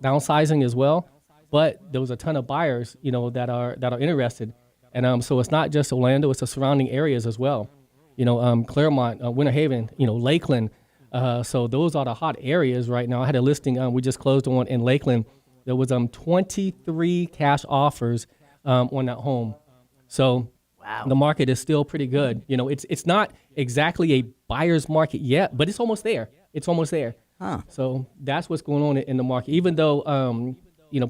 downsizing as well, but there was a ton of buyers, that are interested, and so it's not just Orlando; it's the surrounding areas as well. Claremont, Winter Haven, Lakeland. So those are the hot areas right now. I had a listing we just closed on in Lakeland. There was 23 cash offers on that home. So Wow. the market is still pretty good. It's not exactly a buyer's market yet, but it's almost there. It's almost there. Huh. So that's what's going on in the market. Even though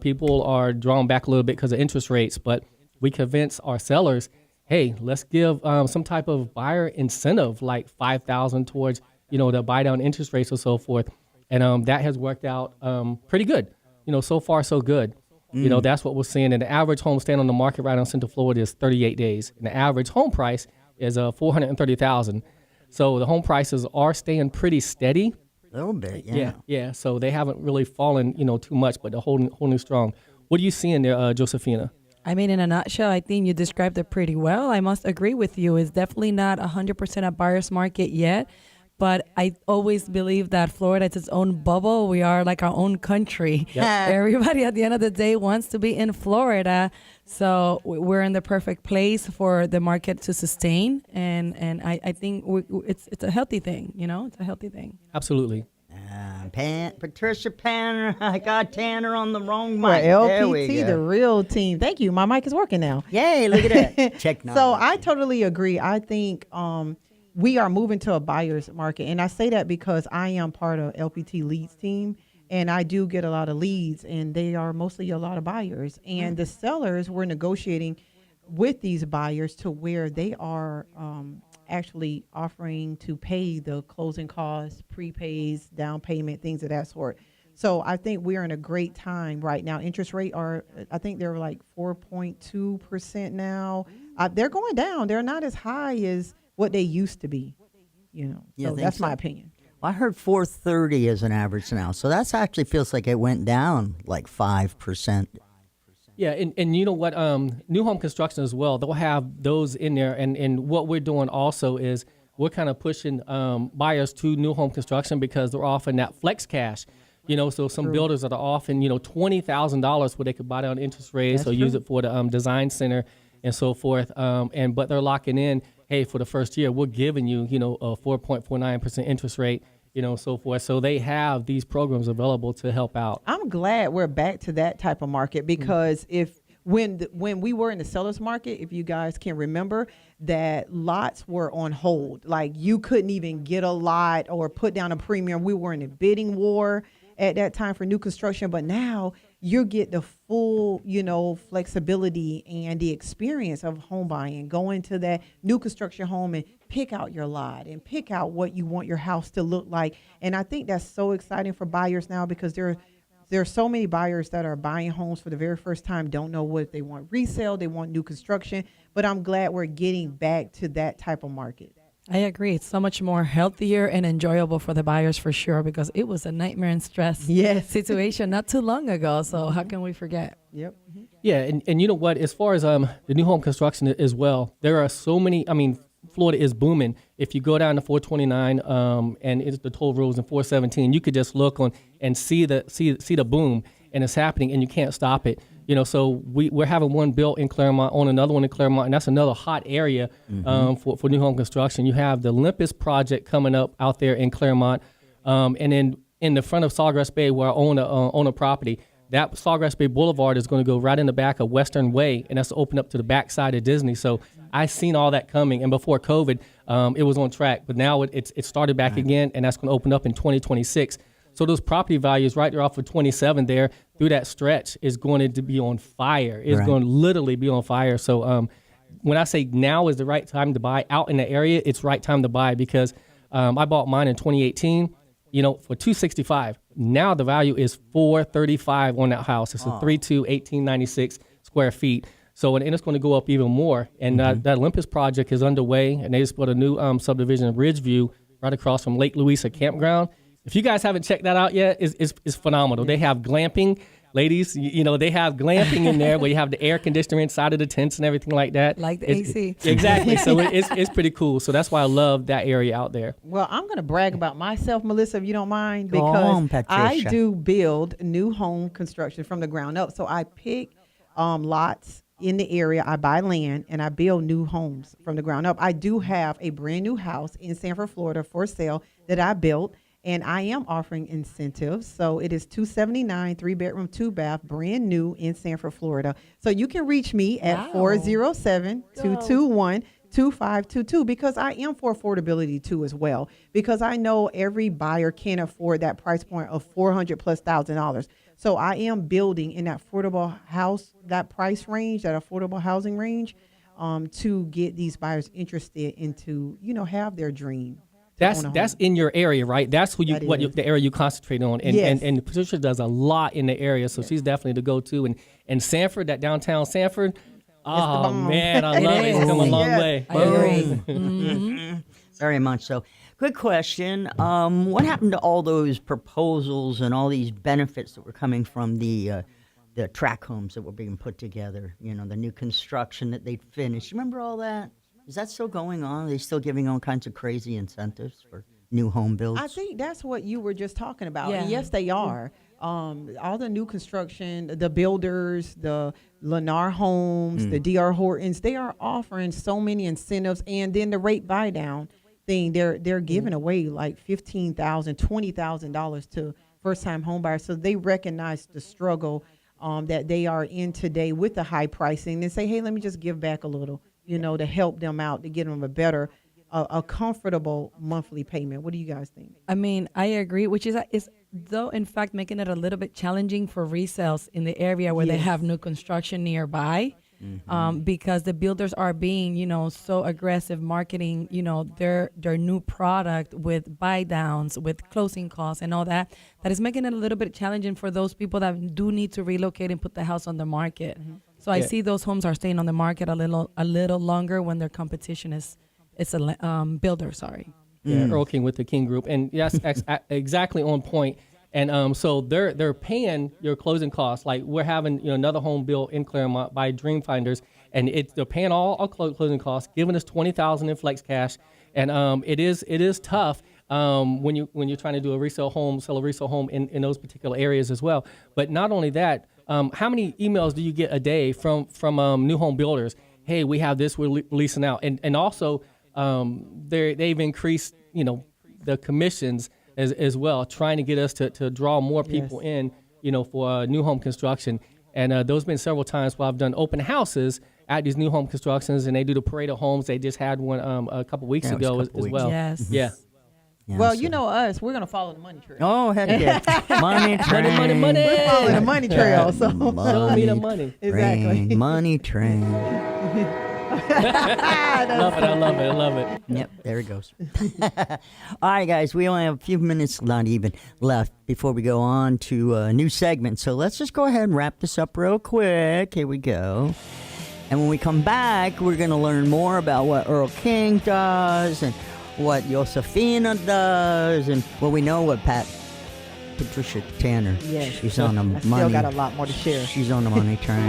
people are drawn back a little bit because of interest rates, but we convince our sellers, hey, let's give some type of buyer incentive, like $5,000 towards the buy down interest rates or so forth, and that has worked out pretty good. So far so good. That's what we're seeing. And the average home staying on the market right now in Central Florida is 38 days, and the average home price is $430,000. So the home prices are staying pretty steady. A little bit, yeah. Yeah. So they haven't really fallen, too much, but they're holding strong. What are you seeing there, Josephina? I mean, in a nutshell, I think you described it pretty well. I must agree with you. It's definitely not 100% a buyer's market yet, but I always believe that Florida is its own bubble. We are like our own country. Yep. Everybody at the end of the day wants to be in Florida. So we're in the perfect place for the market to sustain. And I think it's a healthy thing, It's a healthy thing. Absolutely. Patricia Panner. I got Tanner on the wrong For mic. There we LPT, go. the real team. Thank you. My mic is working now. Yay, look at that. Technology. So I totally agree. I think we are moving to a buyer's market. And I say that because I am part of LPT Leads team. And I do get a lot of leads, and they are mostly a lot of buyers. And the sellers, we're negotiating with these buyers to where they are actually offering to pay the closing costs, prepays, down payment, things of that sort. So I think we're in a great time right now. Interest rate I think they're like 4.2% now. They're going down. They're not as high as what they used to be, Yeah, So that's my opinion. Well, I heard 430 is an average now. So that's actually feels like it went down like 5%. Yeah, and you know what? New home construction as well, they'll have those in there. And what we're doing also is we're kind of pushing buyers to new home construction because they're offering that flex cash. So some builders that are offering, $20,000 where they could buy down interest rates or use it for the design center and so forth. But they're locking in, hey, for the first year, we're giving you, a 4.49% interest rate, so forth. So they have these programs available to help out. I'm glad we're back to that type of market because when we were in the seller's market, if you guys can remember, that lots were on hold. Like you couldn't even get a lot or put down a premium. We were in a bidding war at that time for new construction, but now you get the full, flexibility and the experience of home buying, going to that new construction home and pick out your lot and pick out what you want your house to look like. And I think that's so exciting for buyers now because there are so many buyers that are buying homes for the very first time, don't know what they want resale, they want new construction, but I'm glad we're getting back to that type of market. I agree. It's so much more healthier and enjoyable for the buyers for sure because it was a nightmare and stress situation not too long ago. So how can we forget? Yep. Yeah, and you know what? As far as the new home construction as well, there are so many. I mean, Florida is booming. If you go down to 429 and it's the toll roads in 417, you could just look on and see the boom, and it's happening, and you can't stop it. So we're having one built in Claremont, on another one in Claremont, and that's another hot area for new home construction. You have the Olympus project coming up out there in Claremont, and then in the front of Sawgrass Bay, where I own a property, that Sawgrass Bay Boulevard is going to go right in the back of Western Way, and that's open up to the backside of Disney. So I seen all that coming, and before COVID, it was on track, but now it started back again, and that's going to open up in 2026. So those property values right there off of 27 there through that stretch is going to be on fire. It's going to literally be on fire. So when I say now is the right time to buy out in the area, it's right time to buy because I bought mine in 2018, for $265. Now the value is $435 on that house. It's a 3.2, 1896 square feet. So and it's going to go up even more. And that Olympus project is underway, and they just put a new subdivision in Ridgeview right across from Lake Louisa Campground. If you guys haven't checked that out yet, it's phenomenal. They have glamping. ladies, they have glamping in there where you have the air conditioner inside of the tents and everything like that. Like the AC. Exactly. So it's pretty cool. So that's why I love that area out there. Well, I'm going to brag about myself, Melissa, if you don't mind, Go because on, I Patricia. do build new home construction from the ground up. So I pick lots in the area. I buy land and I build new homes from the ground up. I do have a brand new house in Sanford, Florida for sale that I built, and I am offering incentives. So it is $279, 3-bedroom, 2-bath, brand new in Sanford, Florida. So you can reach me at 407-221-2522 because I am for affordability too as well, because I know every buyer can't afford that price point of $400,000+. So I am building in that affordable house, that price range, that affordable housing range, to get these buyers interested into, have their dream. That's in your area, right? That's who the area you concentrate on. And, Yes. and Patricia does a lot in the area, so she's definitely the go-to. And Sanford, that downtown Sanford, oh bomb. man, I love it. It's come a long Yes. way. I agree. Very much so. Good question. What happened to all those proposals and all these benefits that were coming from the track homes that were being put together? The new construction that they'd finished. Remember all that? Is that still going on? Are they still giving all kinds of crazy incentives for new home builds? I think that's what you were just talking about. Yeah. And yes, they are. All the new construction, the builders, the Lennar Homes, the DR Hortons, they are offering so many incentives. And then the rate buy down thing, they're giving away like $15,000, $20,000 to first time home buyers. So they recognize the struggle that they are in today with the high pricing and say, hey, let me just give back a little, to help them out, to get them a better, a comfortable monthly payment. What do you guys think? I mean, I agree, which is though in fact making it a little bit challenging for resales in the area where they Yes. have new construction nearby, because the builders are being, so aggressive marketing, their new product with buy downs, with closing costs and all that is making it a little bit challenging for those people that do need to relocate and put the house on the market. So I see those homes are staying on the market a little longer when their competition is a builder. Sorry. Yeah, Earl King with the King Group, and yes, exactly on point. And so they're paying your closing costs. Like we're having another home built in Claremont by Dreamfinders, and they're paying all our closing costs, giving us $20,000 in flex cash, and it is tough when you're trying to do sell a resale home in those particular areas as well. But not only that, how many emails do you get a day from new home builders? Hey, we have this, we're leasing out, and also they've increased the commissions as well, trying to get us to draw more people in, for new home construction. And those been several times where I've done open houses at these new home constructions, and they do the parade of homes. They just had one a couple weeks Yeah, it was a ago couple as weeks. well. Yes. Yeah. Yeah, Well, so- us, we're going to follow the money trail. Oh, heck yeah. Money train. Money. We're following the money trail. So Show me the money. exactly. Train, money train. I love it. Yep, there it goes. All right, guys, we only have a few minutes, not even, left before we go on to a new segment. So let's just go ahead and wrap this up real quick. Here we go. And when we come back, we're going to learn more about what Earl King does and what Josefina does. And, well, we know what Patricia Tanner. Yes. She's on the I money. still got a lot more to share. She's on the money train.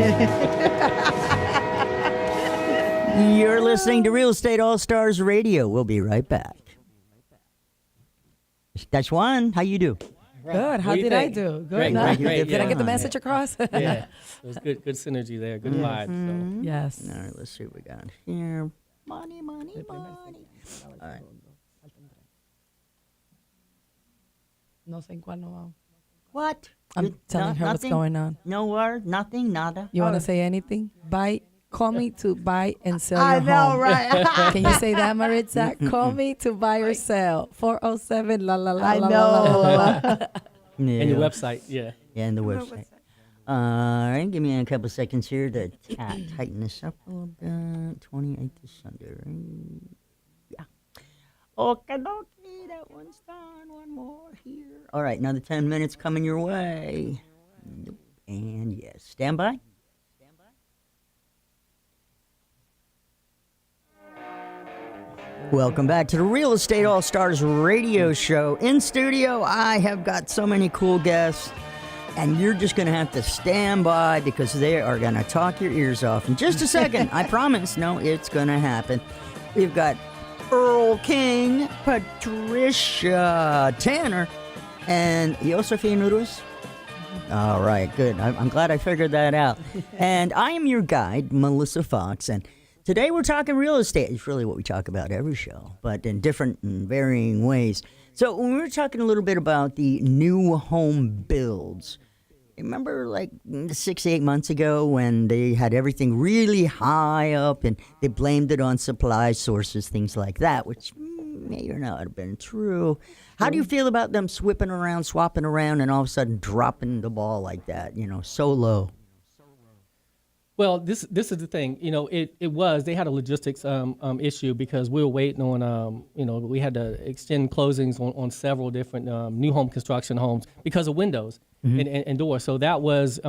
You're listening to Real Estate All Stars Radio. We'll be right back. That's one. How you do? Good. How What do you did I think? do? Good. Great, No? great, Did I get the yeah. message across? Yeah, it was good synergy there, good vibe. So. Yes. All right, let's see what we got here. Money. All right. No sé en cuál no va. What? I'm telling her what's going on. No word? Nothing? Nada? You want to say anything? Call me to buy and sell I your know, home. right? Can you say that, Maritza? Call me to buy or sell. 407 la la la I la la la. know. Yeah. And your website, yeah. Yeah, and the website. All right, give me a couple seconds here to tighten this up a little bit. 28th is Sunday, right? Yeah. Okay, that one's done. One more here. All right, another 10 minutes coming your way. Nope. And yes, stand by. Welcome back to the Real Estate All Stars radio show. In studio, I have got so many cool guests. And you're just going to have to stand by because they are going to talk your ears off in just a second. I promise. No, it's going to happen. We've got Earl King, Patricia Tanner, and Josephine Urus. All right, good. I'm glad I figured that out. And I am your guide, Melissa Fox, and today we're talking real estate. It's really what we talk about every show, but in different and varying ways. So when we were talking a little bit about the new home builds, remember like 6-8 months ago when they had everything really high up and they blamed it on supply sources, things like that, which may or not have been true. How do you feel about them swapping around, and all of a sudden dropping the ball like that, so low? Well, this is the thing. They had a logistics issue because we were waiting on we had to extend closings on several different new home construction homes because of windows and doors. So that was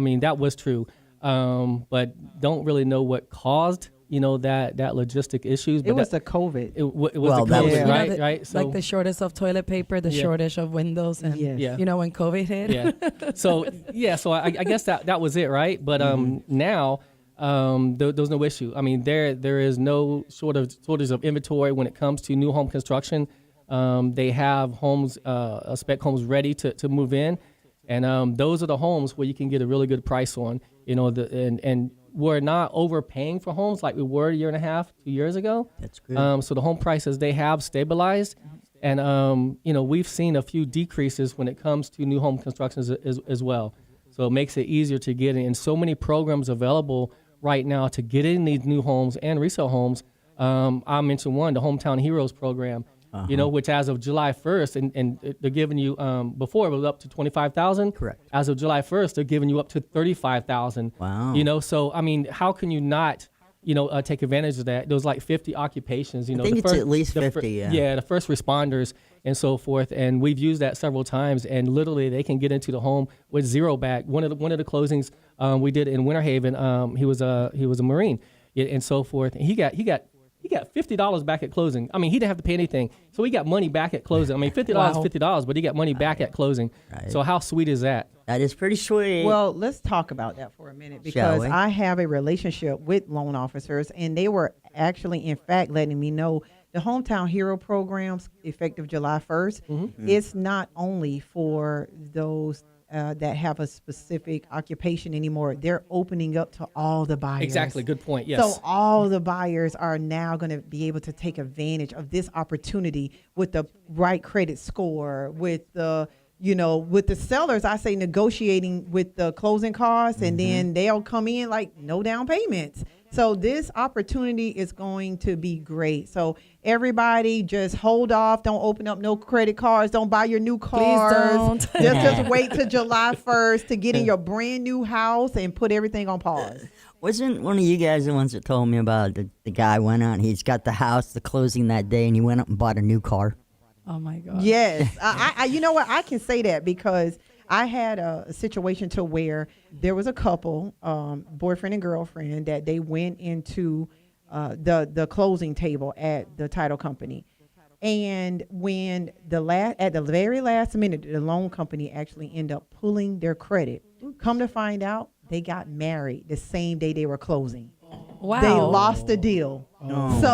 true, but don't really know what caused that logistic issues. But It was the COVID. it was Well, the that was- COVID, You know, right? Right. So like the shortage of toilet paper, the Yeah. shortage of windows, and Yes. Yeah. when COVID hit. yeah. So I guess that was it, right? But now there's no issue. I mean, there is no shortage of inventory when it comes to new home construction. They have homes, spec homes ready to move in, and those are the homes where you can get a really good price on. And we're not overpaying for homes like we were a year and a half, 2 years ago. That's good. So the home prices, they have stabilized. And, we've seen a few decreases when it comes to new home constructions as well. So it makes it easier to get in. And so many programs available right now to get in these new homes and resale homes. I mentioned one, the Hometown Heroes program, which as of July 1st, and they're giving you, before it was up to $25,000. Correct. As of July 1st, they're giving you up to $35,000. Wow. So, I mean, how can you not, take advantage of that? There's like 50 occupations, I think it's at least 50, yeah. Yeah, the first responders and so forth. And we've used that several times, and literally they can get into the home with zero back. One of the closings we did in Winter Haven, he was a Marine, and so forth. And he got $50 back at closing. I mean, he didn't have to pay anything, so he got money back at closing. I mean, $50 Wow. is $50, but he got money back at closing. Right. So how sweet is that? That is pretty sweet. Well, let's talk about that for a minute Shall because we? I have a relationship with loan officers, and they were actually, in fact, letting me know the Hometown Hero programs effective July 1st. It's not only for those that have a specific occupation anymore. They're opening up to all the buyers. Exactly. Good point. Yes. So all the buyers are now going to be able to take advantage of this opportunity with the right credit score, with the with the sellers. I say negotiating with the closing costs, and then they'll come in like no down payments. So this opportunity is going to be great. So everybody just hold off. Don't open up no credit cards. Don't buy your new cars. don't. Just wait till July 1st to get in your brand new house and put everything on pause. Wasn't one of you guys the ones that told me about the guy went out and he's got the house, the closing that day, and he went up and bought a new car? Oh my God. Yes. I you know what? I can say that because I had a situation to where there was a couple, boyfriend and girlfriend, that they went into the closing table at the title company. And when at the very last minute, the loan company actually ended up pulling their credit. Come to find out, they got married the same day they were closing. Wow. They lost the deal. Oh, So,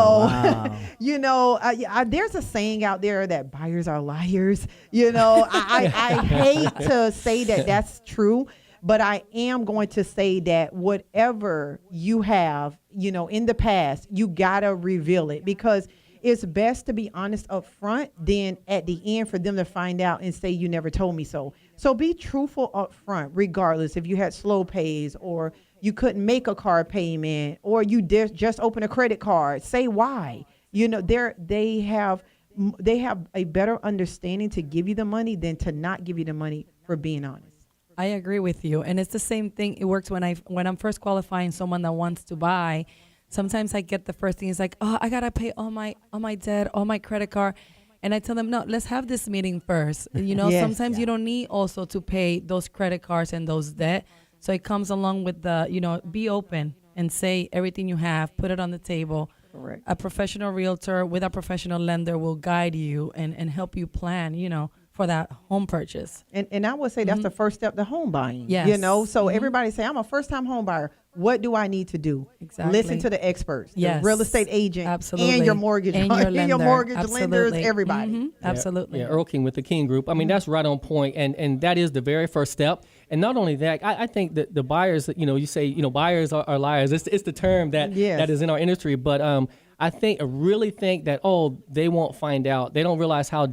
wow. there's a saying out there that buyers are liars. I hate to say that that's true, but I am going to say that whatever you have, in the past, you got to reveal it because it's best to be honest up front than at the end for them to find out and say, you never told me so. So be truthful up front, regardless if you had slow pays or you couldn't make a car payment or you just open a credit card. Say why. They have a better understanding to give you the money than to not give you the money for being honest. I agree with you, and it's the same thing. It works when I'm first qualifying someone that wants to buy. Sometimes I get the first thing is like, oh, I gotta pay all my debt, all my credit card, and I tell them, no, let's have this meeting first. Yes. Sometimes you don't need also to pay those credit cards and those debt. So it comes along with the, be open and say everything you have, put it on the table. Correct. A professional realtor with a professional lender will guide you and help you plan, for that home purchase. And I would say that's the first step to home buying. Yes. You know, so everybody say, I'm a first time home buyer. What do I need to do? Exactly. Listen to the experts, Yes. the real estate agent, Absolutely. and your mortgage, And your lender. mortgage Absolutely. lenders, everybody. Mhm. Absolutely. Yeah, Earl King with the King Group. I mean, that's right on point, and that is the very first step. And not only that, I think that the buyers, you say, buyers are liars. It's the term that Yes. that is in our industry. But I really think that they won't find out. They don't realize how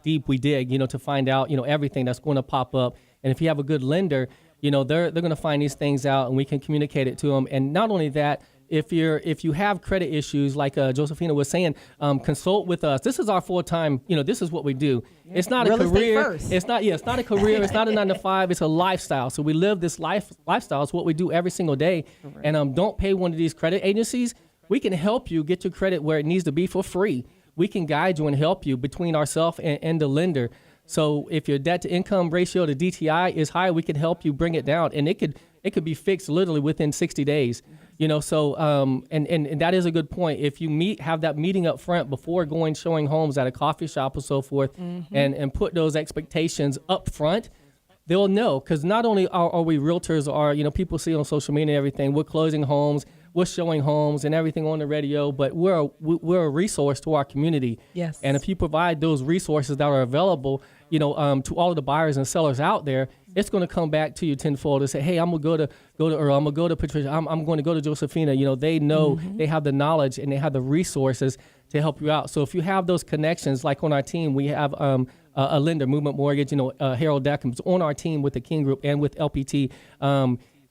deep we dig, to find out, everything that's going to pop up. And if you have a good lender, they're going to find these things out, and we can communicate it to them. And not only that, if you have credit issues, like Josephina was saying, consult with us. This is our full time. This is what we do. It's not Real a estate career. first. It's not. Yeah, it's not a career. It's not a 9 to 5. It's a lifestyle. So we live this lifestyle. It's what we do every single day. Correct. And don't pay one of these credit agencies. We can help you get your credit where it needs to be for free. We can guide you and help you between ourselves and the lender. So if your debt to income ratio to DTI is high, we can help you bring it down, and it could be fixed literally within 60 days. So and that is a good point. If you have that meeting up front before showing homes at a coffee shop or so forth, and put those expectations up front, they'll know. Because not only are we realtors, people see on social media and everything, we're closing homes, we're showing homes and everything on the radio, but we're a resource to our community. Yes. And if you provide those resources that are available, to all of the buyers and sellers out there, it's going to come back to you tenfold and say, hey, I'm going to go to Earl, I'm going to go to Patricia, I'm going to go to Josephina. They know, they have the knowledge and they have the resources to help you out. So if you have those connections, like on our team, we have a lender, Movement Mortgage, Harold Deckham's on our team with the King Group and with LPT.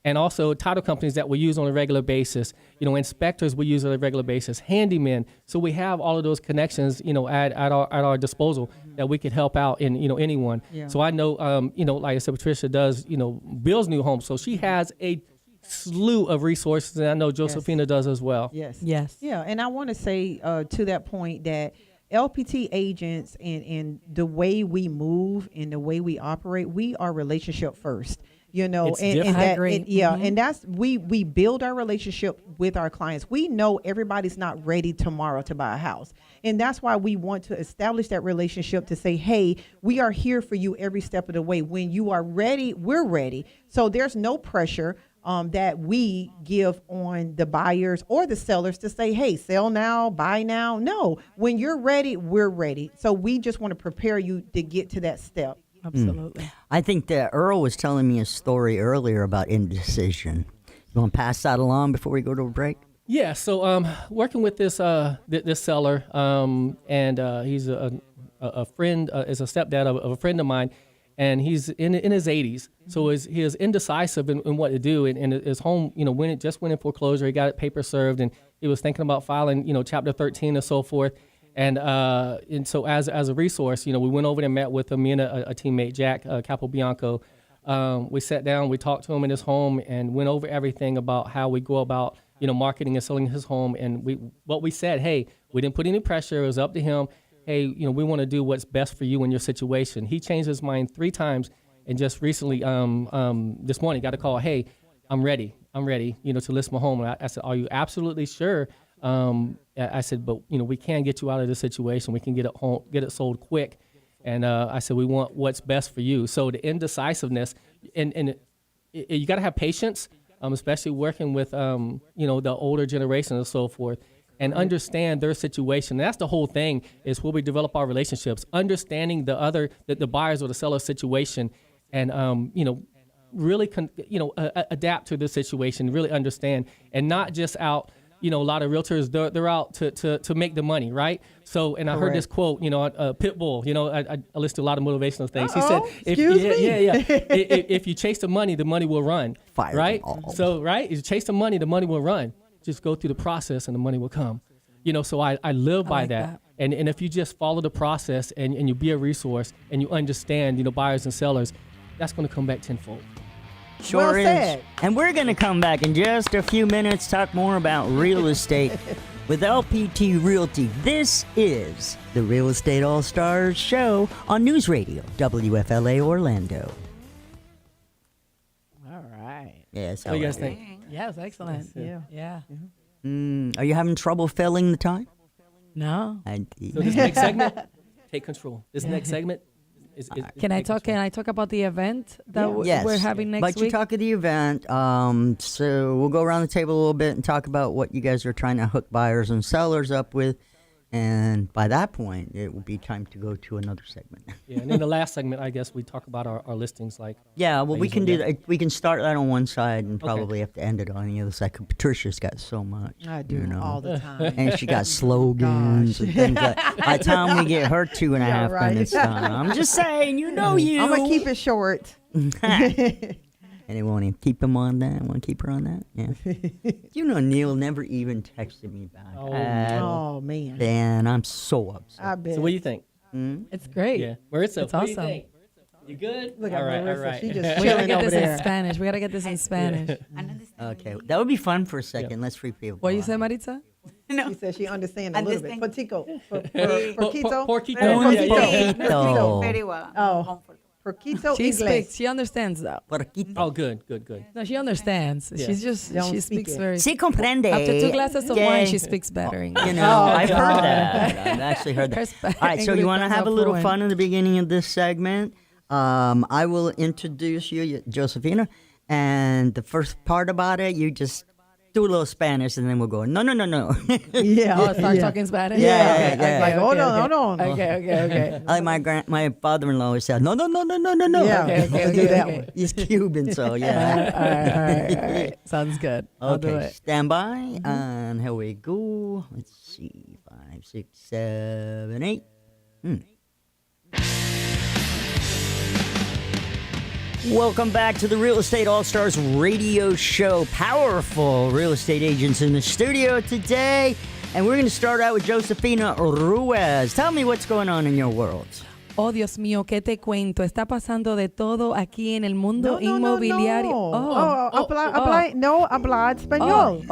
And also title companies that we use on a regular basis, inspectors we use on a regular basis, handymen. So we have all of those connections, at our disposal that we could help out in, anyone. Yeah. So I know, like I said, Patricia does, builds new homes. So she has a slew of resources, and I know Josephina does as well. Yes. Yes. Yeah, and I want to say to that point that LPT agents and the way we move and the way we operate, we are relationship first. And different. I agree. And that's we build our relationship with our clients. We know everybody's not ready tomorrow to buy a house, and that's why we want to establish that relationship to say, hey, we are here for you every step of the way. When you are ready, we're ready. So there's no pressure that we give on the buyers or the sellers to say, hey, sell now, buy now. No, when you're ready, we're ready. So we just want to prepare you to get to that step. Absolutely. I think that Earl was telling me a story earlier about indecision. You want to pass that along before we go to a break? Yeah. So working with this this seller, and he's a friend, is a stepdad of a friend of mine, and he's in his 80s. So he is indecisive in what to do, and his home, when it just went in foreclosure, he got it paper served, and he was thinking about filing, Chapter 13 or so forth. And so as a resource, we went over and met with him, me and a teammate, Jack Capobianco. We sat down, we talked to him in his home, and went over everything about how we go about, marketing and selling his home. And we said, hey, we didn't put any pressure. It was up to him. Hey, we want to do what's best for you in your situation. He changed his mind 3 times, and just recently, this morning, got a call. Hey, I'm ready, to list my home. And I said, are you absolutely sure? I said, but we can get you out of this situation. We can get it sold quick. And I said, we want what's best for you. So the indecisiveness, and you got to have patience, especially working with the older generation and so forth, and understand their situation. And that's the whole thing, is where we develop our relationships, understanding the buyers or the seller's situation, and really adapt to the situation, really understand, and not just out. A lot of realtors, they're out to make the money, right? So, and I heard this quote, Pitbull, I listen to a lot of motivational things. He said, if you chase the money will run, right? So, right, if you chase the money will run. Just go through the process and the money will come. So I live by that. And if you just follow the process and you be a resource and you understand, buyers and sellers, that's going to come back tenfold. Sure well is. said. And we're going to come back in just a few minutes, talk more about real estate with LPT Realty. This is the Real Estate All-Stars show on News Radio, WFLA Orlando. All right. Yes. What do you guys think? Yes, excellent. Yeah. Are you having trouble filling the time? No. So this next segment, take control. This next segment, Can I talk? Can I talk about the event that Yes. we're having next But week? you talk of the event. So we'll go around the table a little bit and talk about what you guys are trying to hook buyers and sellers up with. And by that point, it will be time to go to another segment. Yeah, and in the last segment, I guess we talk about our listings. Like, Yeah, well, we Usually, can do yeah. that. We can start that on one side and probably have to end it on the other side. 'Cause Patricia's got so much. I do you know. all the time. And she got slogans and things like. By the time we get her 2.5 right. minutes done, I'm just saying, you. I'm gonna keep it short. And they won't even keep him on that. Want to keep her on that? Yeah. Neil never even texted me back. Oh, Oh man, Dan, I'm so upset. I bet. so what do you think? It's great. Yeah, Marissa, It's what do you awesome. think? You good? Look at all right, Marissa. all right. She just We gotta chilling get over this in there. Spanish. We gotta get this in Spanish. Okay, that would be fun for a second. Let's free people. What you out. say, Maritza? She said she understands a little bit. Porquito. Porquito. Porquito. Very well. Oh, Porquito She Inglés. speaks. She understands though. Porquito. Oh, good. No, she understands. Yeah. She's just Don't she speak speaks it. very. Si comprende. After 2 glasses of Yeah. wine, she speaks better English. I've heard that. I've actually heard Her that. Spa- All right, so English you want to comes have a out little fluent. fun in the beginning of this segment? I will introduce you, Josefina, and the first part about it, you just do a little Spanish, and then we'll go, no. Yeah. Oh, start yeah. talking Spanish. Yeah. Okay, Like, okay, hold okay. on, hold on. Okay. Like my father-in-law always said, no. Yeah. Okay, do that okay. one. He's Cuban, so yeah. All right. Sounds good. I'll do Okay, it. stand by, and here we go. Let's see, 5, 6, 7, 8. Welcome back to the Real Estate All-Stars radio show. Powerful real estate agents in the studio today. And we're going to start out with Josefina Ruiz. Tell me what's going on in your world. Oh, Dios mío, ¿qué te cuento? Está pasando de todo aquí en el mundo inmobiliario. No. Oh, No, habla español.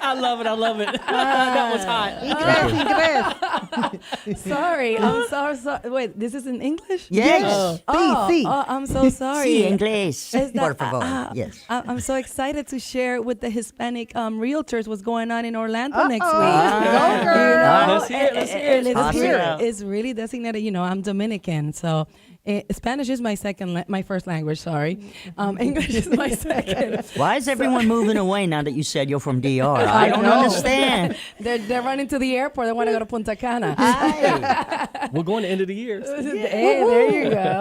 I love it. That was hot. Inglés. Sorry. I'm sorry. Wait, this is in English? Yes. Sí. I'm so sorry. Sí, inglés. Es Por that- favor. Yes. I'm so excited to share with the Hispanic realtors what's going on in Orlando next week. Go, girl. Let's hear it, let's hear it. It's Let's hear here. it. It's really designated. I'm Dominican, so Spanish is my my first language. Sorry, English is my second. Why is everyone moving away now that you said you're from DR? I don't know. understand. They're running to the airport. They want to go to Punta Cana. We're going to end of the year. Hey,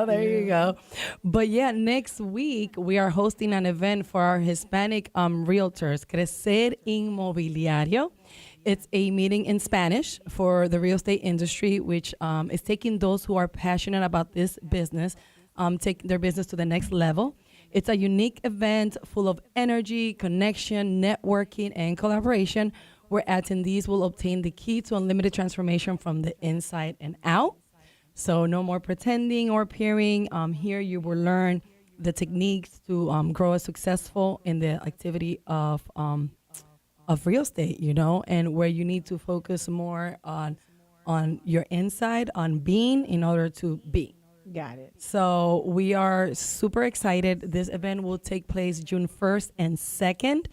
there you go. But yeah, next week we are hosting an event for our Hispanic realtors, Crecer Inmobiliario. It's a meeting in Spanish for the real estate industry, which is taking those who are passionate about this business, take their business to the next level. It's a unique event full of energy, connection, networking, and collaboration, where attendees will obtain the key to unlimited transformation from the inside and out. So no more pretending or appearing. Here you will learn the techniques to grow a successful in the activity of real estate, and where you need to focus more on your inside, on being in order to be. Got it. So we are super excited. This event will take place June 1st and 2nd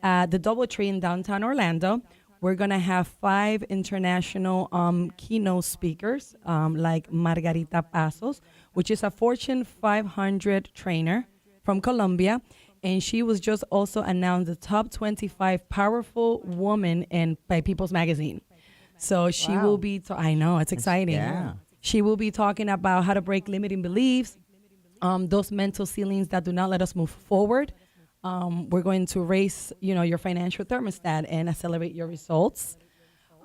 at the DoubleTree in downtown Orlando. We're going to have 5 international keynote speakers like Margarita Pasos, which is a Fortune 500 trainer from Colombia. And she was just also announced the top 25 powerful woman by People's Magazine. So she will be, I know, it's exciting. yeah. She will be talking about how to break limiting beliefs, those mental ceilings that do not let us move forward. We're going to raise, your financial thermostat and accelerate your results.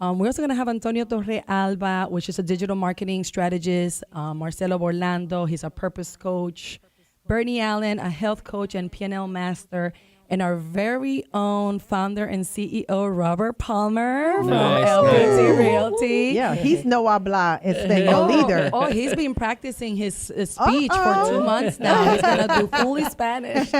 We're also going to have Antonio Torre Alba, which is a digital marketing strategist, Marcelo Orlando, he's a purpose coach, Bernie Allen, a health coach and P&L master, and our very own founder and CEO, Robert Palmer from Nice, LPT nice. Realty. Yeah, he's no habla español either. Oh, he's been practicing his speech for 2 months now. He's going to do fully Spanish.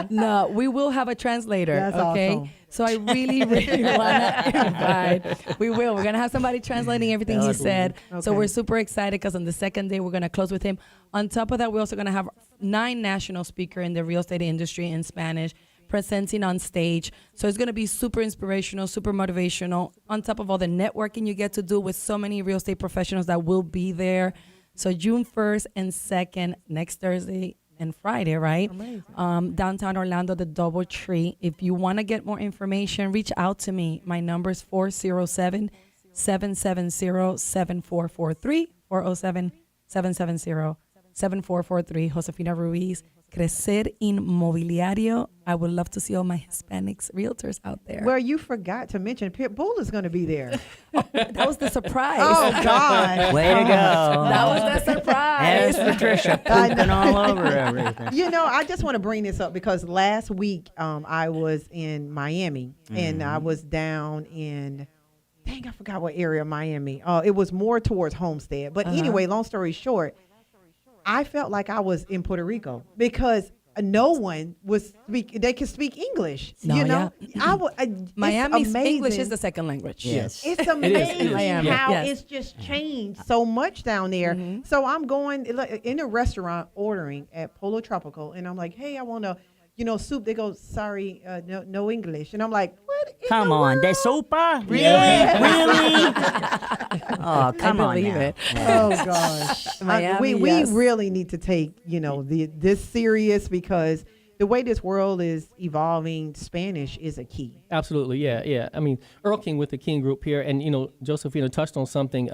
No, we will have a translator, That's okay? awesome. So I really, really want to invite. We will. We're going to have somebody translating everything he said. So Okay. we're super excited because on the second day, we're going to close with him. On top of that, we're also going to have 9 national speakers in the real estate industry in Spanish, presenting on stage. So it's going to be super inspirational, super motivational, on top of all the networking you get to do with so many real estate professionals that will be there. So June 1st and 2nd, next Thursday and Friday, right? Downtown Orlando, the Doubletree. If you want to get more information, reach out to me. My number is 407-770-7443, 407-770-7443. Josefina Ruiz, Crecer Inmobiliario. I would love to see all my Hispanics realtors out there. Well, you forgot to mention Pitbull is going to be there. That was the surprise. Oh, God. Way to go. That was the surprise. There's Patricia pooping all over everything. You know, I just want to bring this up because last week I was in Miami and I was down in, dang, I forgot what area of Miami. It was more towards Homestead. But anyway, long story short, I felt like I was in Puerto Rico because no one was they could speak English. No, you know, Miami's it's English is the second language. Yes. It's amazing Miami. how Yes. it's just changed so much down there. So I'm going in a restaurant ordering at Polo Tropical, and I'm like, hey, I want a, soup. They go, sorry, no English, and I'm like, what? Come on, de sopa? Really? Yeah. Really? Oh, come on believe now. it. Oh gosh, Miami, we yes. really need to take this serious because the way this world is evolving, Spanish is a key. Absolutely, yeah. I mean, Earl King with the King Group here, and Josephina touched on something,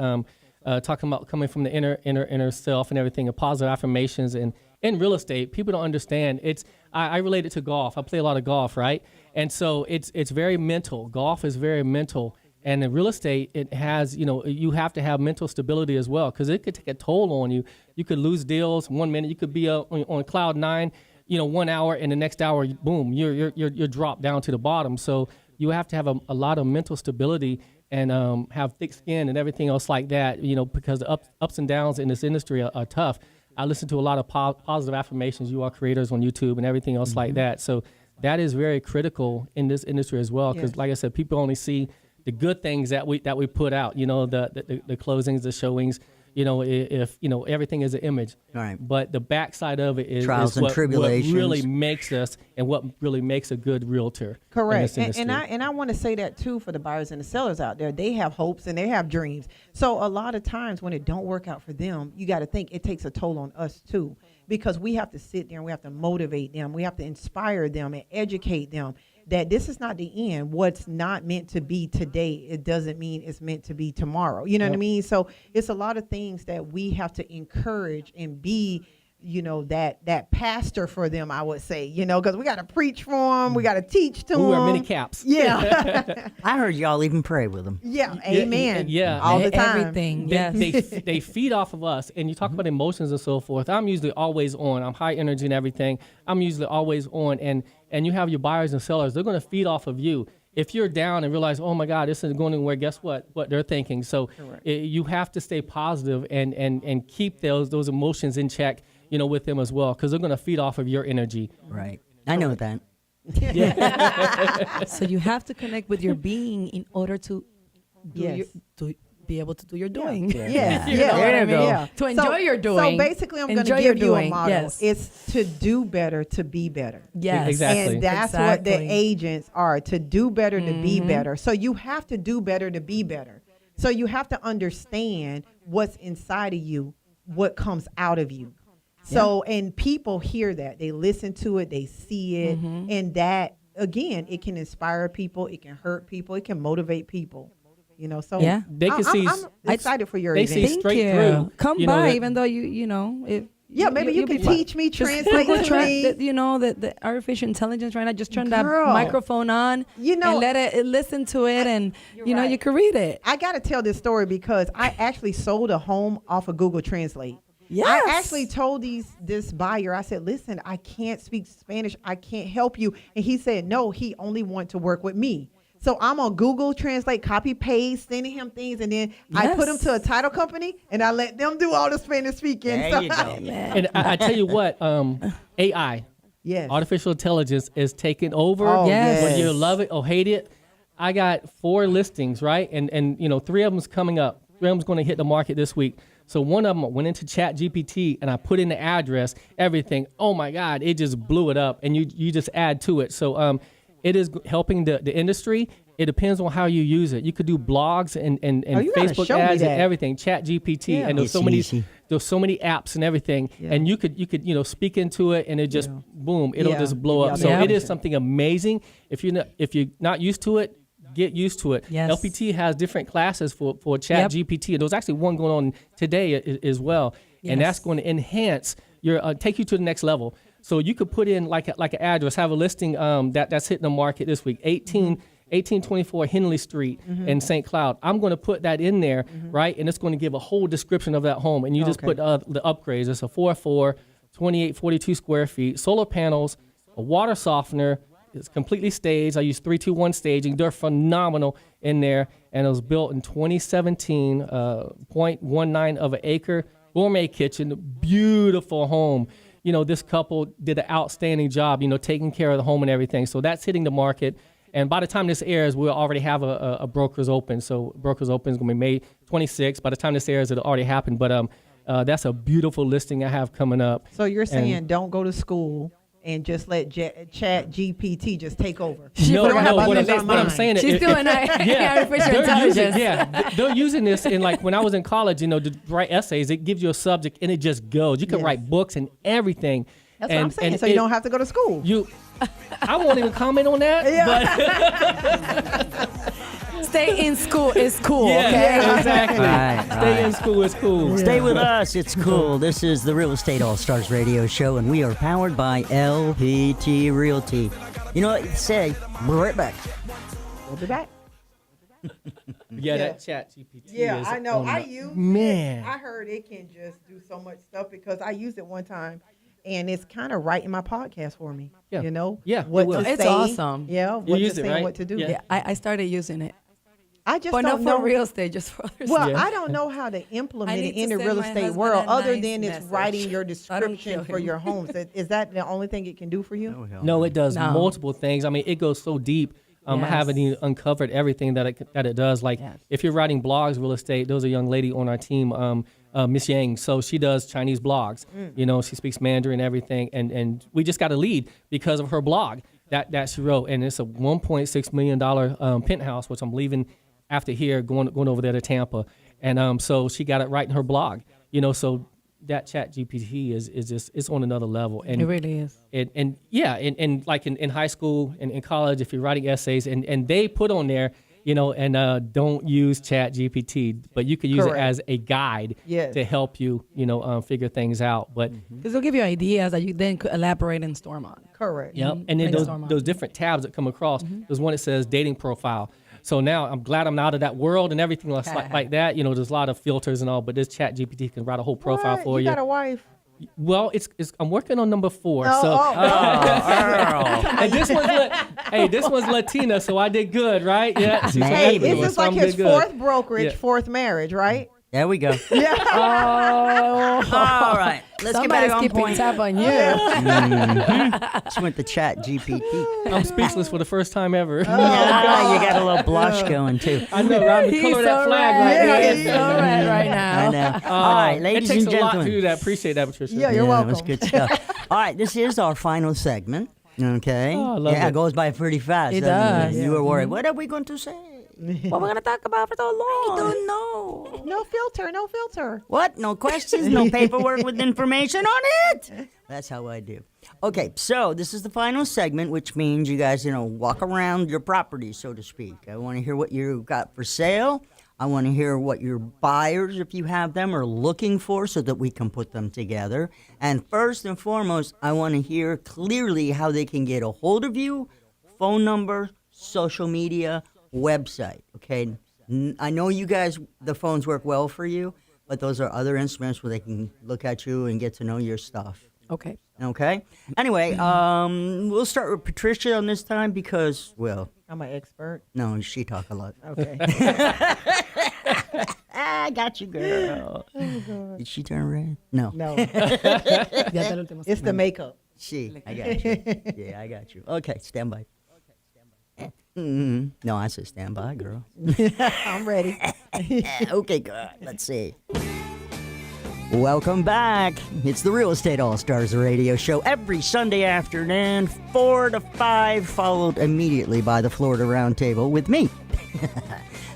talking about coming from the inner self and everything, and positive affirmations, and in real estate, people don't understand. I relate it to golf. I play a lot of golf, right? And so it's very mental. Golf is very mental. And in real estate, it has, you have to have mental stability as well, because it could take a toll on you. You could lose deals 1 minute. You could be on cloud nine, 1 hour, and the next hour, boom, you're dropped down to the bottom. So you have to have a lot of mental stability and have thick skin and everything else like that, because the ups and downs in this industry are tough. I listen to a lot of positive affirmations. You are creators on YouTube and everything else like that. So that is very critical in this industry as well, because like I said, people only see the good things that we put out, the closings, the showings, if everything is an image. Right. But the backside of it is Trials and what tribulations. really makes us and what really makes a good realtor. Correct. In this And industry. I want to say that too for the buyers and the sellers out there. They have hopes and they have dreams. So a lot of times when it don't work out for them, you got to think it takes a toll on us too, because we have to sit there and we have to motivate them. We have to inspire them and educate them that this is not the end. What's not meant to be today, it doesn't mean it's meant to be tomorrow. You know what I mean? So it's a lot of things that we have to encourage and be, that pastor for them, I would say, because we got to preach for them. We got to teach to them. We wear many caps. Yeah. I heard y'all even pray with them. Yeah. Amen. Yeah. All the time. Everything, They, yes. they feed off of us, and you talk about emotions and so forth. I'm usually always on. I'm high energy and everything. I'm usually always on, and you have your buyers and sellers. They're going to feed off of you. If you're down and realize, oh my God, this isn't going anywhere, guess what they're thinking. So you have to stay positive and keep those emotions in check, with them as well, because they're going to feed off of your energy. Right. I know that. So you have to connect with your being in order to to be able to do your doing. Yeah. You know what There I you mean? go. Yeah. To enjoy your So doing. basically, I'm going to Enjoy give your you a doing, model. yes. It's to do better, to be better. Yes. Exactly. And that's what the Exactly. agents are, to do better, to be better. So you have to do better to be better. So you have to understand what's inside of you, what comes out of you. So, and people hear that, they listen to it, they see it. And that, again, it can inspire people, it can hurt people, it can motivate people. So Yeah. They can see. I'm excited for your they event. see Thank straight you. through, Come you know, by, that- even though if Yeah, maybe you you'll can be fine. teach me, Just translate Google to me. the artificial intelligence right now. Just turn that Girl. microphone on, and let it listen to it, and you right. can read it. I got to tell this story because I actually sold a home off of Google Translate. Yes. I actually told this buyer, I said, listen, I can't speak Spanish. I can't help you. And he said, no, he only wanted to work with me. So I'm on Google Translate, copy, paste, sending him things. And then I put him to a title company and I let them do all the Spanish speaking. There you go. And I tell you what, AI, Yes. artificial intelligence, is taking over. Oh, Yes. Whether you love it or hate it. I got 4 listings, right? And 3 of them's coming up. 3 of them's going to hit the market this week. So one of them went into Chat GPT and I put in the address, everything. Oh my God, it just blew it up, and you just add to it. So it is helping the industry. It depends on how you use it. You could do blogs and you gotta Facebook show me ads and that. everything. Chat GPT, Yeah. and there's It's so many easy. apps and everything, Yeah. and you could speak into it, and it just boom, it'll Yeah. just blow Yeah. up. So Yeah. it is something amazing. If you're not used to it, get used to it. Yes. LPT has different classes for Chat GPT. There's actually one going on today as well, and that's Yes. going to enhance your take you to the next level. So you could put in like an address, have a listing that's hitting the market this week, 1824 Henley Street in St. Cloud. I'm going to put that in there, right? And it's going to give a whole description of that home. And you just put the upgrades. It's a 404, 2842 square feet, solar panels, a water softener. It's completely staged. I use 321 staging. They're phenomenal in there. And it was built in 2017, 0.19 of an acre, gourmet kitchen, beautiful home. This couple did an outstanding job, taking care of the home and everything. So that's hitting the market. And by the time this airs, we'll already have a Brokers Open. So Brokers Open is going to be May 26th. By the time this airs, it'll already happen. But that's a beautiful listing I have coming up. So you're saying don't go to school and just let Chat GPT just take over. No, We don't have what others I'm on saying mind. is, She's doing artificial intelligence. they're using this in, like, when I was in college, to write essays, it gives you a subject and it just goes. You can Yes. write books and everything. That's what I'm saying. So you don't have to go to school. I won't even comment on that. Stay in school is cool, But okay? exactly. Right, Stay in school is cool. Stay with us. It's cool. This is the Real Estate All Stars radio show, and we are powered by LPT Realty. You know what you say? Be right back. We'll be back. Yeah, that Chat GPT. Yeah, is I know. on I the- use man. it. I heard it can just do so much stuff because I used it one time, and it's kind of writing my podcast for me. Yeah. what Yeah, it will. to It's say. awesome. Yeah, what use to it, say right? and what to do. Yeah. Yeah, I started using it. I just But don't not for know. real estate, just for other Well, stuff. Yeah. I don't know how to implement I it need to in the send real my estate husband world, a other nice than it's message. writing your I don't description kill for him. your homes. Is that the only thing it can do for you? No, it does No. multiple things. I mean, it goes so deep. I haven't Yes. even uncovered everything that it does. Like, Yes. if you're writing blogs, real estate, there's a young lady on our team, Miss Yang. So she does Chinese blogs. She speaks Mandarin and everything. And we just got a lead because of her blog that she wrote. And it's a $1.6 million penthouse, which I'm leaving after here, going over there to Tampa. And so she got it right in her blog. So that Chat GPT is just, it's on another level. And It really is. and like in high school and in college, if you're writing essays, and they put on there, don't use Chat GPT, but you could use Correct. it as a guide Yes. to help you, figure things out. But Because it'll give you ideas that you then could elaborate and storm on. Correct. yep, and then Brainstorm on. those different tabs that come across, there's one that says dating profile. So now I'm glad I'm out of that world and everything like that. There's a lot of filters and all, but this Chat GPT can write a whole profile What? for You you. got a wife? Well, it's I'm working on number 4. Oh, so oh, and this one's Latina, so I did good, right? Yeah. She's from Maybe. Ecuador, This is so like I'm his did good. fourth brokerage, Yeah. fourth marriage, right? There we go. Yeah. All right. Let's Somebody's get back on keeping point. tab on you. Just went to Chat GPT. I'm speechless for the first time ever. Yeah, you got a little blush going too. I know, right? The He's color of that so flag red. right Yeah, there. he's so red right now. I know. All right, ladies it takes and a lot to gentlemen. do that. Appreciate that, Patricia. Yeah, you're That welcome. was good stuff. All right, this is our final segment. Okay. Oh, I love it it. goes by pretty fast. It doesn't does. You were worried. What are we going to say? What we're gonna talk about for so long? I don't know. No filter, no filter. What? No questions? No paperwork with information on it? That's how I do. Okay, so this is the final segment, which means you guys, walk around your property, so to speak. I want to hear what you got for sale. I want to hear what your buyers, if you have them, are looking for so that we can put them together. And first and foremost, I want to hear clearly how they can get a hold of you, phone number, social media, website, okay? I know you guys, the phones work well for you, but those are other instruments where they can look at you and get to know your stuff. Okay. Okay? Anyway, we'll start with Patricia on this time because, well, I'm an expert. no, she talk a lot. Okay. I got you, girl. Did she turn red? No. No, Ya te lo último. it's the makeup. I got you. Yeah, I got you. Okay, stand by. No, I said stand by, girl. I'm ready. Okay, good. Let's see. Welcome back. It's the Real Estate All-Stars radio show every Sunday afternoon, 4 to 5, followed immediately by the Florida Roundtable with me.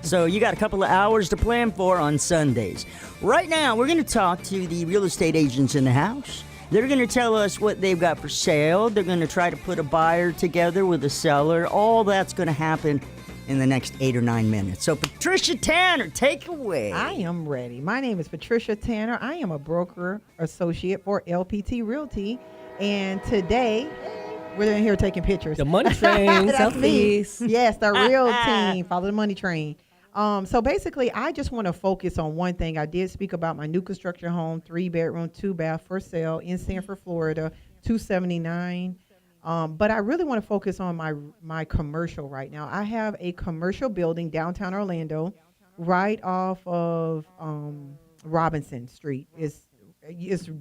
So you got a couple of hours to plan for on Sundays. Right now, we're going to talk to the real estate agents in the house. They're going to tell us what they've got for sale. They're going to try to put a buyer together with a seller. All that's going to happen in the next 8 or 9 minutes. So Patricia Tanner, take away. I am ready. My name is Patricia Tanner. I am a broker associate for LPT Realty. And today, we're in here taking pictures. The money train. That's me. Selfies. Yes, the real team. Follow the money train. So basically, I just want to focus on one thing. I did speak about my new construction home, 3-bedroom, 2-bath for sale in Sanford, Florida, $279. But I really want to focus on my commercial right now. I have a commercial building downtown Orlando, right off of Robinson Street. It's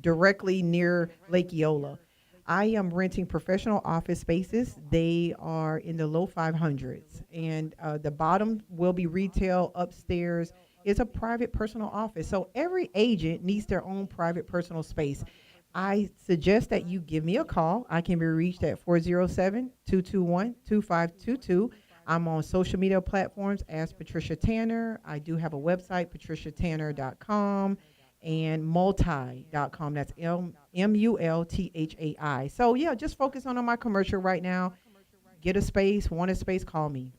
directly near Lake Eola. I am renting professional office spaces. They are in the low 500s, and the bottom will be retail. Upstairs is a private personal office. So every agent needs their own private personal space. I suggest that you give me a call. I can be reached at 407-221-2522. I'm on social media platforms as Patricia Tanner. I do have a website, patriciatanner.com, and multi.com. That's MULTHAI. So, yeah, just focus on my commercial right now. Get a space, want a space, call me.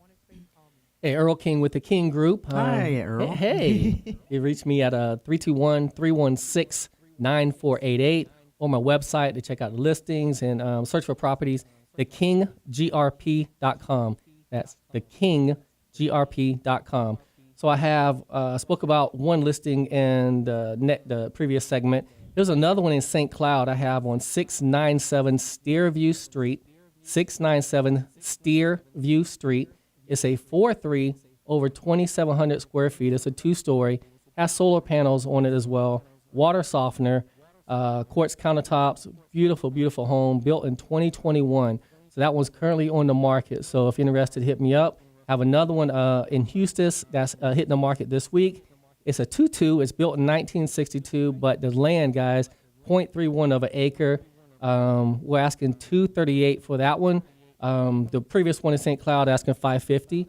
Hey, Earl King with the King Group. Hi, Earl. Hey. You reach me at 321-316-9488 on my website to check out the listings and search for properties, thekinggrp.com. That's thekinggrp.com. So I have spoke about one listing in the previous segment. There's another one in St. Cloud I have on 697 Steerview Street. 697 Steerview Street. It's a 4.3 over 2,700 square feet. It's a 2-story. Has solar panels on it as well. Water softener, quartz countertops. Beautiful, beautiful home built in 2021. So that one's currently on the market. So if you're interested, hit me up. I have another one in Houston that's hitting the market this week. It's a 2.2. It's built in 1962, but the land, guys, 0.31 of an acre. We're asking $238 for that one. The previous one in St. Cloud asking $550.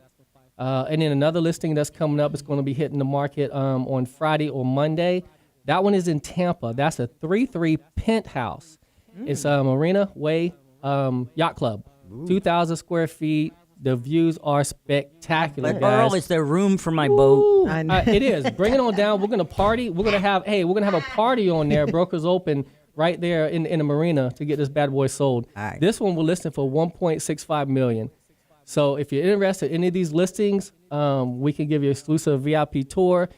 And then another listing that's coming up is going to be hitting the market on Friday or Monday. That one is in Tampa. That's a 3.3 penthouse. It's Marina Way Yacht Club, 2,000 square feet. The views are spectacular, But guys. Earl, is there room for my boat? It is. Bring it on down. We're gonna party. We're gonna have a party on there. Brokers open right there in the marina to get this bad boy sold. All right. This one we're listing for $1.65 million. So if you're interested in any of these listings, we can give you an exclusive VIP tour.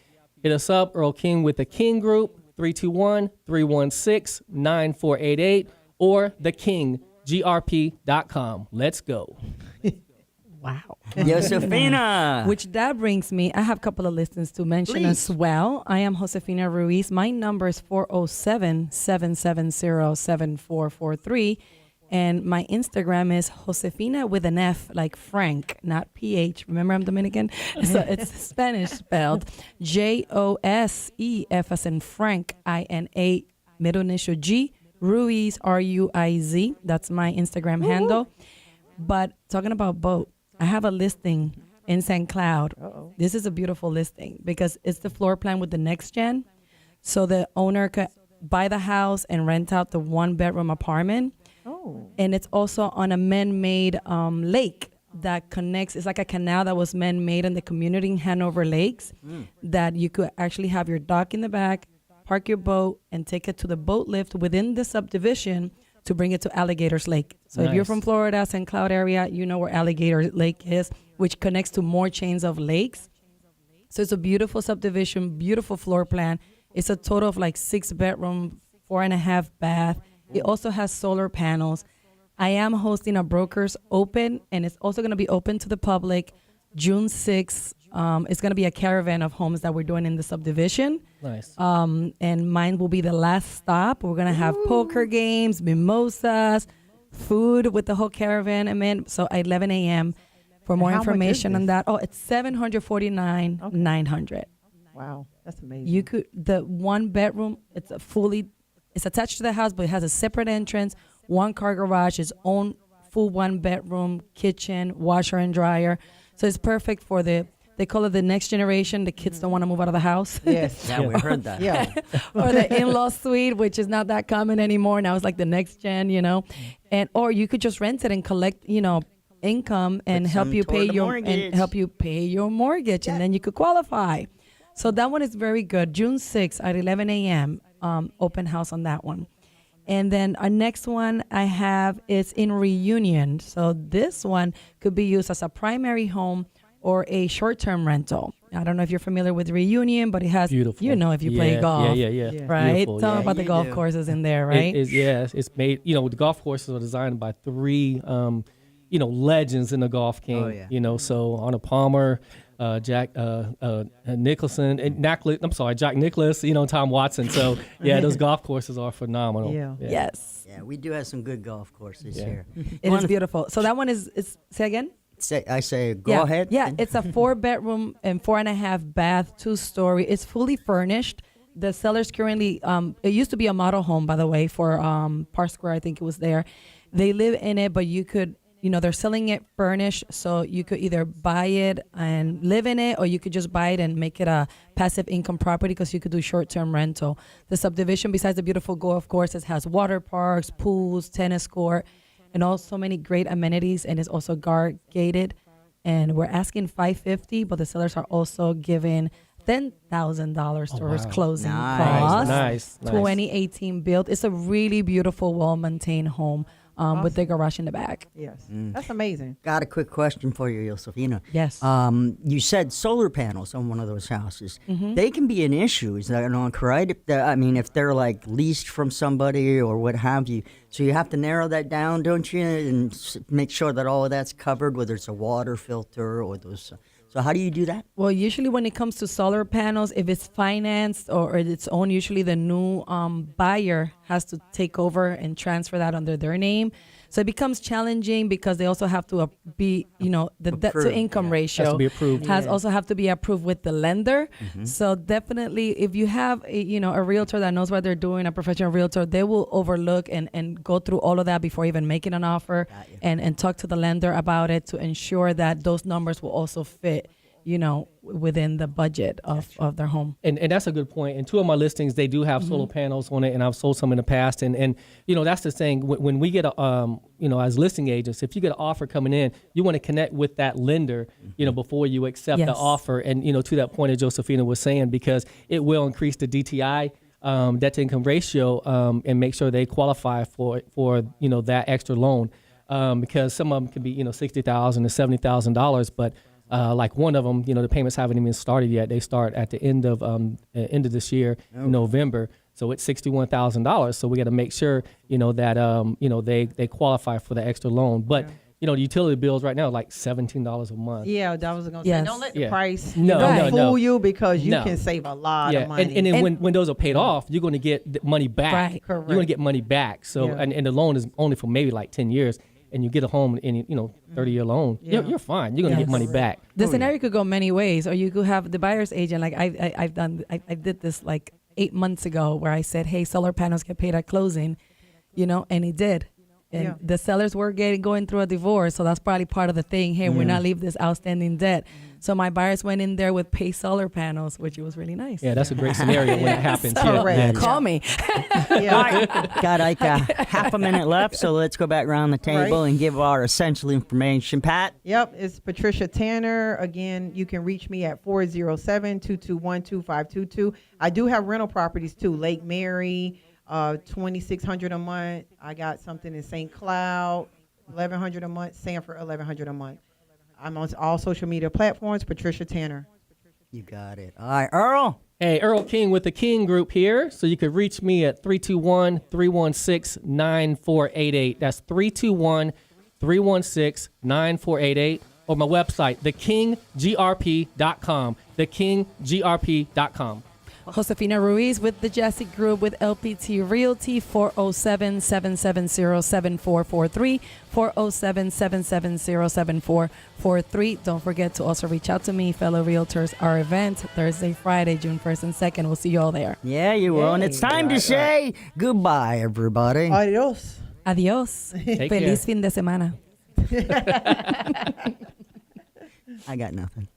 Hit us up, Earl King with the King Group, 321-316-9488, or thekinggrp.com. Let's go. Wow. Josefina. Which that brings me, I have a couple of listings to mention as well. I am Josefina Ruiz. My number is 407-770-7443. And my Instagram is Josefina with an F, like Frank, not PH. Remember, I'm Dominican? So it's Spanish spelled Josef as in Frank, INA, middle initial G, Ruiz, RUIZ. That's my Instagram handle. But talking about boat, I have a listing in St. Cloud. Uh-oh. This is a beautiful listing because it's the floor plan with the next gen. So the owner could buy the house and rent out the 1-bedroom apartment. Oh. And it's also on a man-made lake that connects. It's like a canal that was man-made in the community in Hanover Lakes that you could actually have your dock in the back, park your boat, and take it to the boat lift within the subdivision to bring it to Alligators Lake. So if you're Nice. from Florida, St. Cloud area, you know where Alligator Lake is, which connects to more chains of lakes. So it's a beautiful subdivision, beautiful floor plan. It's a total of like 6-bedroom, 4.5 bath. It also has solar panels. I am hosting a Brokers Open, and it's also going to be open to the public June 6th. It's going to be a caravan of homes that we're doing in the subdivision. Nice. And mine will be the last stop. We're going to have poker games, mimosas, food with the whole caravan. So at 11 a.m. For more how much is information on this? that. Oh, it's $749,900. Wow. That's amazing. You could the 1 bedroom. It's attached to the house, but it has a separate entrance, 1 car garage, its own full 1 bedroom, kitchen, washer and dryer. So it's perfect for they call it the next generation. The kids don't want to move out of the house. Yes. Yeah, we heard that. Yeah. Or the in-law suite, which is not that common anymore. Now it's like the next gen, and or you could just rent it and collect, income and Put help some you toward pay the your mortgage, and then you could qualify. So that one is very good. June 6th at 11 a.m. Open house on that one. And then our next one I have is in Reunion. So this one could be used as a primary home or a short-term rental. I don't know if you're familiar with Reunion, but it has, Beautiful. if you play golf. Yeah. Right? Beautiful, Tell me yeah. about the You golf do. courses in there, right? It's made, the golf courses are designed by three, legends in the golf game. Oh, yeah. So Arnold Palmer, Jack Nicholson, and Jack Nicklaus, Tom Watson. So, yeah, those golf courses are phenomenal. Yeah. Yes. Yeah, we do have some good golf courses here. It is beautiful. So that one is say again? I say, go ahead. Yeah, it's a 4 bedroom and 4.5 bath, 2-story. It's fully furnished. The seller's currently, it used to be a model home, by the way, for Park Square, I think it was there. They live in it, but you could, they're selling it furnished. So you could either buy it and live in it, or you could just buy it and make it a passive income property because you could do short-term rental. The subdivision, besides the beautiful golf courses, has water parks, pools, tennis court, and also many great amenities, and it's also guard gated. And we're asking $550, but the sellers are also giving $10,000 towards wow. closing Nice. costs. Nice. 2018 built. It's a really beautiful, well-maintained home with the garage in the back. Yes. That's amazing. Got a quick question for you, Josefina. Yes. You said solar panels on one of those houses. Mm-hmm. They can be an issue. Is that not correct? If they're like leased from somebody or what have you. So you have to narrow that down, don't you? And make sure that all of that's covered, whether it's a water filter or those. So how do you do that? Well, usually when it comes to solar panels, if it's financed or it's owned, usually the new buyer has to take over and transfer that under their name. So it becomes challenging because they also have to be, the debt to income ratio Has to be approved. also have to be approved with the lender. So definitely, if you have a realtor that knows what they're doing, a professional realtor, they will overlook and go through all of that before even making an offer and talk to the lender about it to ensure that those numbers will also fit, within the budget of their home. And that's a good point. And two of my listings, they do have solar panels on it, and I've sold some in the past. And that's the thing. When we get as listing agents, if you get an offer coming in, you want to connect with that lender, before you accept the offer. And to that point that Josefina was saying, because it will increase the DTI, debt to income ratio, and make sure they qualify for that extra loan, because some of them can be $60,000 to $70,000, but like one of them, the payments haven't even started yet. They start at the end of this year, November. So it's $61,000. So we got to make sure, that they qualify for the extra loan. But the utility bills right now are like $17 a month. Yeah, that was going to Yes. say. Don't let the Yeah. price No, fool you because you No. can save a lot Yeah, of money. and then when those are paid off, you're going to get the money back. Right. You're going to get money back. So Yeah. and the loan is only for maybe like 10 years. And you get a home in 30-year loan, you're fine. You're gonna get Yes. money back. The scenario could go many ways, or you could have the buyer's agent. Like I did this like 8 months ago, where I said, "Hey, solar panels get paid at closing," and he did. And the sellers were going through a divorce, so that's probably part of the thing. Hey, we're not leave this outstanding debt. So my buyers went in there with pay solar panels, which was really nice. Yeah, that's a great scenario when it happens. So, Yeah. call me. Yeah. Got like half a minute left, so let's go back around the table and give our essential information. Pat? Yep, it's Patricia Tanner. Again, you can reach me at 407-221-2522. I do have rental properties too. Lake Mary, $2,600 a month. I got something in St. Cloud, $1,100 a month. Sanford, $1,100 a month. I'm on all social media platforms. Patricia Tanner. You got it. All right, Earl? Hey, Earl King with the King Group here. So you could reach me at 321-316-9488. That's 321-316-9488. Or my website, thekinggrp.com. Thekinggrp.com. Josefina Ruiz with the Jesse Group with LPT Realty, 407-770-7443, 407-770-7443. Don't forget to also reach out to me, fellow realtors. Our event, Thursday, Friday, June 1st and 2nd. We'll see you all there. Yeah, you will. And it's time to say goodbye, everybody. Adios. Adios. Take Feliz care. fin de semana. I got nothing.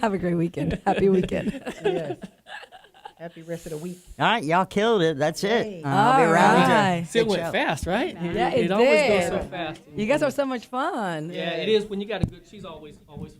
Have a great weekend. Happy weekend. Yes. Happy rest of the week. All right, y'all killed it. That's it. Hey. I'll be All around right. to It went fast, right? Yeah, it always did. goes so fast. You guys are so much fun. Yeah, it is when you got a good. She's always fun as